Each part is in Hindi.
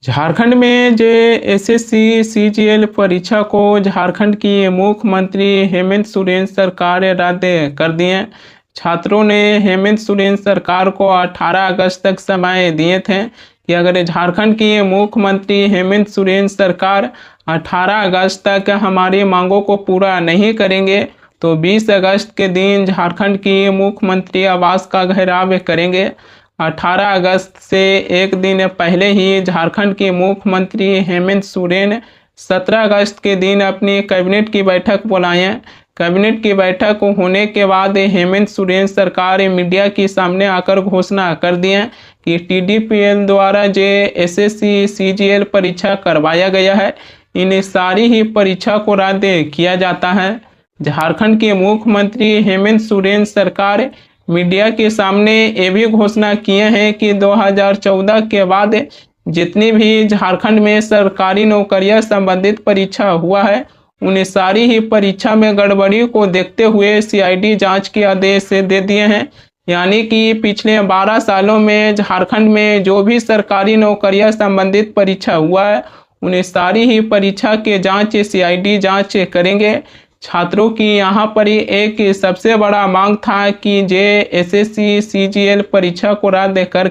झारखंड में जे एसएससी सीजीएल परीक्षा को झारखंड की मुख्यमंत्री हेमंत सोरेन सरकार रद्द कर दिए। छात्रों ने हेमंत सोरेन सरकार को 18 अगस्त तक समय दिए थे कि अगर झारखंड की मुख्यमंत्री हेमंत सोरेन सरकार 18 अगस्त तक हमारी मांगों को पूरा नहीं करेंगे तो 20 अगस्त के दिन झारखंड की मुख्यमंत्री आवास का घेराव करेंगे। 18 अगस्त से एक दिन पहले ही झारखंड के मुख्यमंत्री हेमंत सोरेन 17 अगस्त के दिन अपनी कैबिनेट की बैठक बुलाएं। कैबिनेट की बैठक होने के बाद हेमंत सोरेन सरकार मीडिया के सामने आकर घोषणा कर दिए कि टीडीपीएल द्वारा जो एसएससी सीजीएल परीक्षा करवाया गया है इन सारी ही परीक्षा को रद्द किया जाता है। झारखंड के मुख्यमंत्री हेमंत सोरेन सरकार मीडिया के सामने ये भी घोषणा किए हैं कि 2014 के बाद जितनी भी झारखंड में सरकारी नौकरियां संबंधित परीक्षा हुआ है उन्हें सारी ही परीक्षा में गड़बड़ी को देखते हुए सीआईडी जांच के आदेश दे दिए हैं। यानी कि पिछले 12 सालों में झारखंड में जो भी सरकारी नौकरियां संबंधित परीक्षा हुआ है उन्हें सारी ही परीक्षा के जांच सीआईडी जांच करेंगे। छात्रों की यहाँ पर एक सबसे बड़ा मांग था कि जे एसएससी सीजीएल परीक्षा को रद्द कर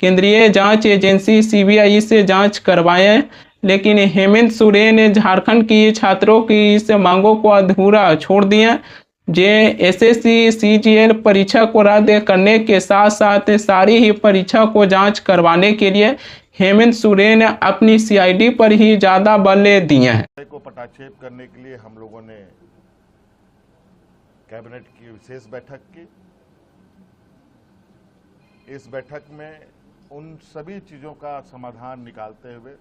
केंद्रीय जांच एजेंसी सीबीआई से जांच करवाएं, लेकिन हेमंत सोरेन झारखंड की छात्रों की इस मांगों को अधूरा छोड़ दिए। जे एसएससी सीजीएल परीक्षा को रद्द करने के साथ साथ सारी ही परीक्षा को जांच करवाने के लिए हेमंत सोरेन अपनी सीआईडी पर ही ज्यादा बल दिए हैं। को पटाक्षेप करने के लिए हम लोगों ने कैबिनेट की विशेष बैठक की। इस बैठक में उन सभी चीजों का समाधान निकालते हुए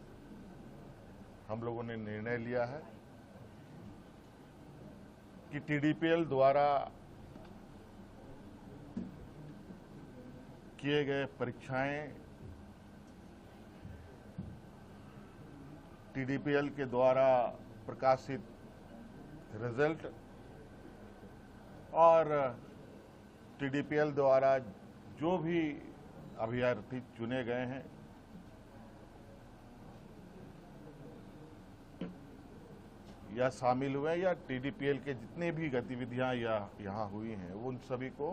हम लोगों ने निर्णय लिया है कि टीडीपीएल द्वारा किए गए परीक्षाएं टीडीपीएल के द्वारा प्रकाशित रिजल्ट और टीडीपीएल द्वारा जो भी अभ्यर्थी चुने गए हैं या शामिल हुए या टीडीपीएल के जितने भी गतिविधियां यहाँ हुई हैं उन सभी को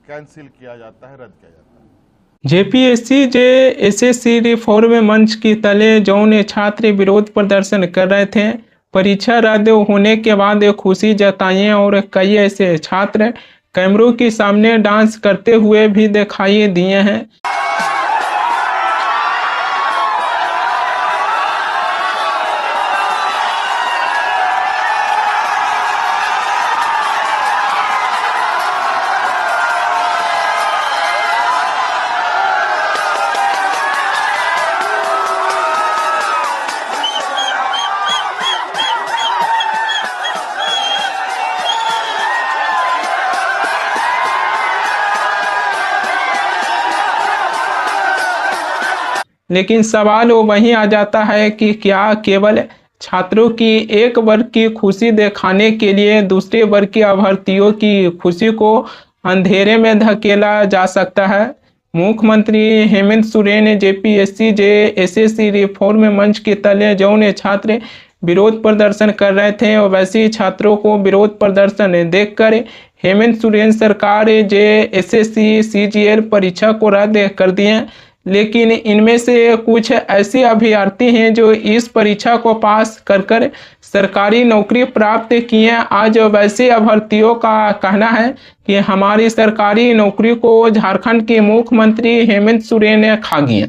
कैंसिल किया जाता है, रद्द किया जाता है। जेपीएससी जे एसएससी रिफॉर्म मंच की तले जौन छात्र विरोध प्रदर्शन कर रहे थे, परीक्षा रद्द होने के बाद खुशी जताई और कई ऐसे छात्र कैमरों के सामने डांस करते हुए भी दिखाई दिए हैं। लेकिन सवाल वो वहीं आ जाता है कि क्या केवल छात्रों की एक वर्ग की खुशी दिखाने के लिए दूसरे वर्ग की अभ्यर्थियों की खुशी को अंधेरे में धकेला जा सकता है। मुख्यमंत्री हेमंत सोरेन जेपीएससी जे एसएससी रिफॉर्म मंच के तले जौन छात्र विरोध प्रदर्शन कर रहे थे और वैसे ही छात्रों को विरोध प्रदर्शन देखकर हेमंत सोरेन सरकार जे एसएससी सीजीएल परीक्षा को रद्द कर दिए। लेकिन इनमें से कुछ ऐसे अभ्यर्थी हैं जो इस परीक्षा को पास कर सरकारी नौकरी प्राप्त किए। आज वैसे अभ्यर्थियों का कहना है कि हमारी सरकारी नौकरी को झारखंड के मुख्यमंत्री हेमंत सोरेन ने खा गया।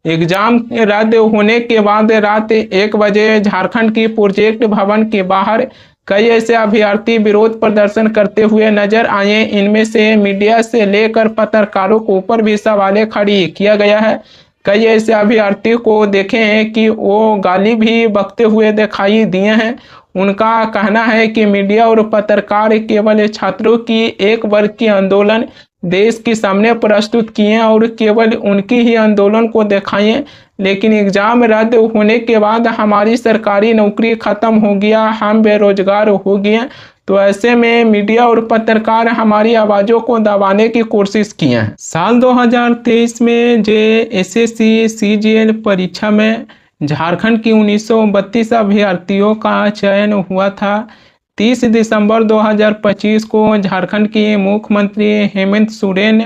एग्जाम रद्द होने के बाद रात 1 बजे झारखंड की प्रोजेक्ट भवन के बाहर कई ऐसे अभ्यर्थी विरोध प्रदर्शन करते हुए नजर आए। इनमें से मीडिया से लेकर पत्रकारों के ऊपर भी सवालें खड़ी किया गया है। कई ऐसे अभ्यर्थी को देखे हैं कि वो गाली भी बकते हुए दिखाई दिए हैं। उनका कहना है कि मीडिया और पत्रकार केवल छात्रों की एक वर्ग की आंदोलन देश के सामने प्रस्तुत किए और केवल उनकी ही आंदोलन को दिखाएं, लेकिन एग्जाम रद्द होने के बाद हमारी सरकारी नौकरी खत्म हो गया, हम बेरोजगार हो गए, तो ऐसे में मीडिया और पत्रकार हमारी आवाज़ों को दबाने की कोशिश किए हैं। साल 2023 में JSSC CGL परीक्षा में झारखंड की 1932 अभ्यर्थियों का चयन हुआ था। 30 दिसंबर 2025 को झारखंड के मुख्यमंत्री हेमंत सोरेन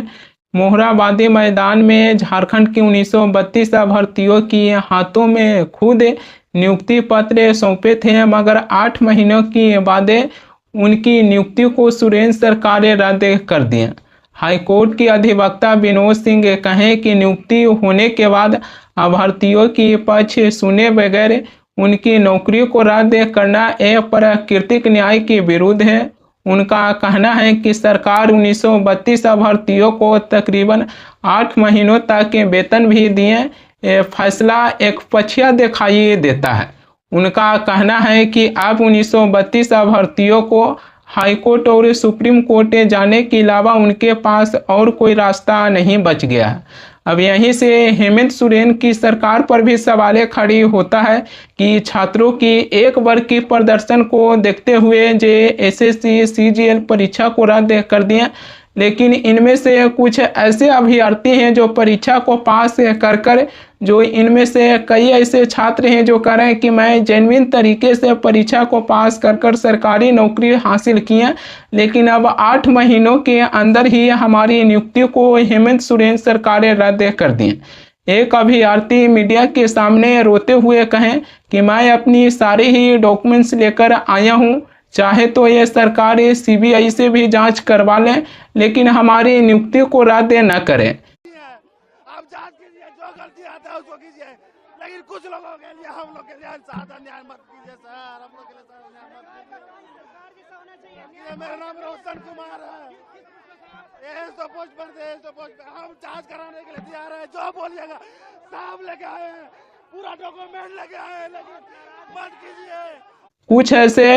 मोरहाबादी मैदान में झारखंड की 1932 अभ्यर्थियों के हाथों में खुद नियुक्ति पत्र सौंपे थे, मगर 8 महीनों के बाद उनकी नियुक्ति को सोरेन सरकार ने रद्द कर दिया। हाईकोर्ट के अधिवक्ता विनोद सिंह कहें कि नियुक्ति होने के बाद अभ्यर्थियों की पक्ष सुने बगैर उनकी नौकरी को रद्द करना अप्राकृतिक न्याय के विरुद्ध है। उनका कहना है कि सरकार 1932 अभ्यर्थियों को तकरीबन 8 महीनों तक वेतन भी दिए फैसला एकपक्षीय दिखाई देता है। उनका कहना है कि अब 1932 अभ्यर्थियों को हाईकोर्ट और सुप्रीम कोर्ट जाने के अलावा उनके पास और कोई रास्ता नहीं बच गया है। अब यहीं से हेमंत सोरेन की सरकार पर भी सवाल खड़ी होता है कि छात्रों की एक वर्ग की प्रदर्शन को देखते हुए JSSC CGL परीक्षा को रद्द कर दिया, लेकिन इनमें से कुछ ऐसे अभ्यर्थी हैं जो परीक्षा को पास कर जो इनमें से कई ऐसे छात्र हैं जो कह रहे हैं कि मैं जेन्युइन तरीके से परीक्षा को पास कर सरकारी नौकरी हासिल किए, लेकिन अब 8 महीनों के अंदर ही हमारी नियुक्ति को हेमंत सोरेन सरकार ने रद्द कर दिए। एक अभ्यर्थी मीडिया के सामने रोते हुए कहें कि मैं अपनी सारे ही डॉक्यूमेंट्स लेकर आया हूँ, चाहे तो ये सरकार CBI से भी जांच करवा लें, लेकिन हमारी नियुक्ति को रद्द न करें। आप जांच कीजिए, जो गलती आता है उसको कीजिए, लेकिन कुछ लोगों के लिए हम लोग के लिए साधा न्याय मत कीजिए सर, हम लोग के लिए साधा न्याय मत कीजिए। मेरा नाम रोशन कुमार है, ये तो पोस्ट पर दे, तो पोस्ट पर हम जांच कराने के लिए तैयार है, जो बोलिएगा सब लेके आए हैं, पूरा डॉक्यूमेंट लेके आए हैं, लेकिन मत कीजिए। कुछ ऐसे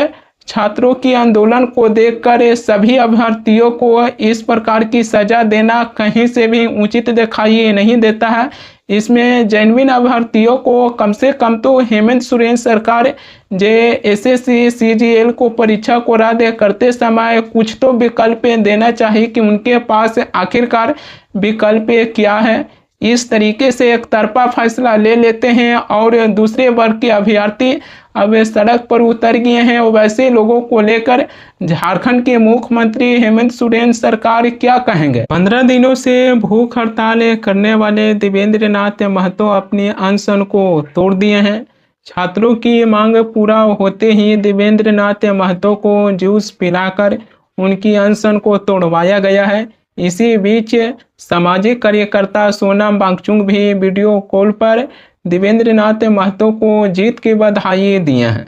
छात्रों की आंदोलन को देखकर सभी अभ्यर्थियों को इस प्रकार की सजा देना कहीं से भी उचित दिखाई नहीं देता है। इसमें जेन्युइन अभ्यर्थियों को कम से कम तो हेमंत सोरेन सरकार JSSC CGL को परीक्षा को रद्द करते समय कुछ तो विकल्प देना चाहिए कि उनके पास आखिरकार विकल्प क्या है। इस तरीके से एक तरफा फैसला ले लेते हैं और दूसरे वर्ग के अभ्यर्थी अब सड़क पर उतर गए हैं। वैसे लोगों को लेकर झारखंड के मुख्यमंत्री हेमंत सोरेन सरकार क्या कहेंगे। 15 दिनों से भूख हड़ताल करने वाले देवेंद्र नाथ महतो अपनी अनशन को तोड़ दिए हैं। छात्रों की मांग पूरा होते ही देवेंद्र नाथ महतो को जूस पिलाकर उनकी अनशन को तोड़वाया गया है। इसी बीच सामाजिक कार्यकर्ता सोनम वांगचुक भी वीडियो कॉल पर देवेंद्र नाथ महतो को जीत की बधाई दिए हैं।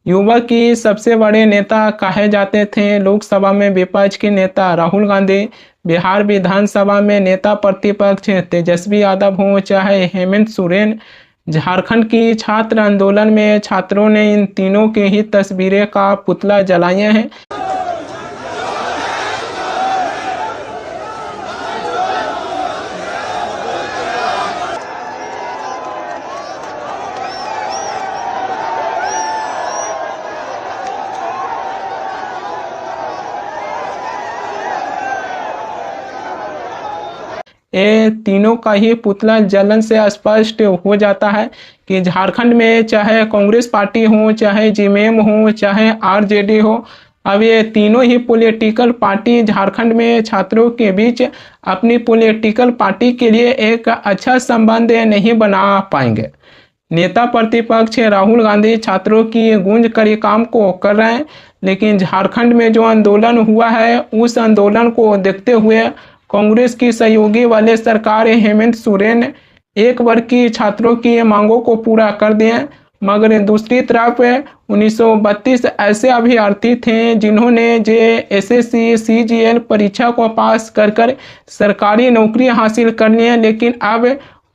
युवा की सबसे बड़े नेता कहे जाते थे। लोकसभा में विपक्ष के नेता राहुल गांधी, बिहार विधानसभा में नेता प्रतिपक्ष तेजस्वी यादव हो चाहे हेमंत सोरेन, झारखंड की छात्र आंदोलन में छात्रों ने इन तीनों के ही तस्वीरें का पुतला जलाए हैं। ये तीनों का ही पुतला जलन से स्पष्ट हो जाता है कि झारखंड में चाहे कांग्रेस पार्टी हो, चाहे JMM हो, चाहे RJD हो, अब ये तीनों ही पॉलिटिकल पार्टी झारखंड में छात्रों के बीच अपनी पॉलिटिकल पार्टी के लिए एक अच्छा संबंध नहीं बना पाएंगे। नेता प्रतिपक्ष राहुल गांधी छात्रों की गूंज करी काम को कर रहे हैं, लेकिन झारखंड में जो आंदोलन हुआ है उस आंदोलन को देखते हुए कांग्रेस की सहयोगी वाले सरकार हेमंत सोरेन एक वर्ग की छात्रों की मांगों को पूरा कर दिए, मगर दूसरी तरफ 1932 ऐसे अभ्यर्थी थे जिन्होंने JSSC CGL परीक्षा को पास कर सरकारी नौकरी हासिल कर ली है, लेकिन अब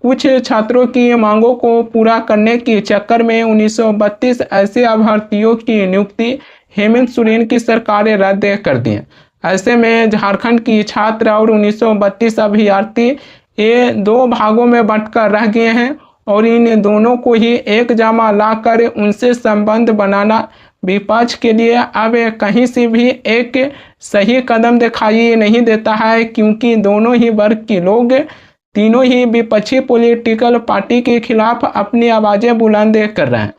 कुछ छात्रों की मांगों को पूरा करने के चक्कर में 1932 ऐसे अभ्यर्थियों की नियुक्ति हेमंत सोरेन की सरकार ने रद्द कर दी है। ऐसे में झारखंड की छात्र और 1932 अभ्यर्थी ये दो भागों में बंटकर रह गए हैं और इन दोनों को ही एक जमा लाकर उनसे संबंध बनाना विपक्ष के लिए अब कहीं से भी एक सही कदम दिखाई नहीं देता है, क्योंकि दोनों ही वर्ग के लोग तीनों ही विपक्षी पॉलिटिकल पार्टी के खिलाफ अपनी आवाज़ें बुलंद कर रहे हैं।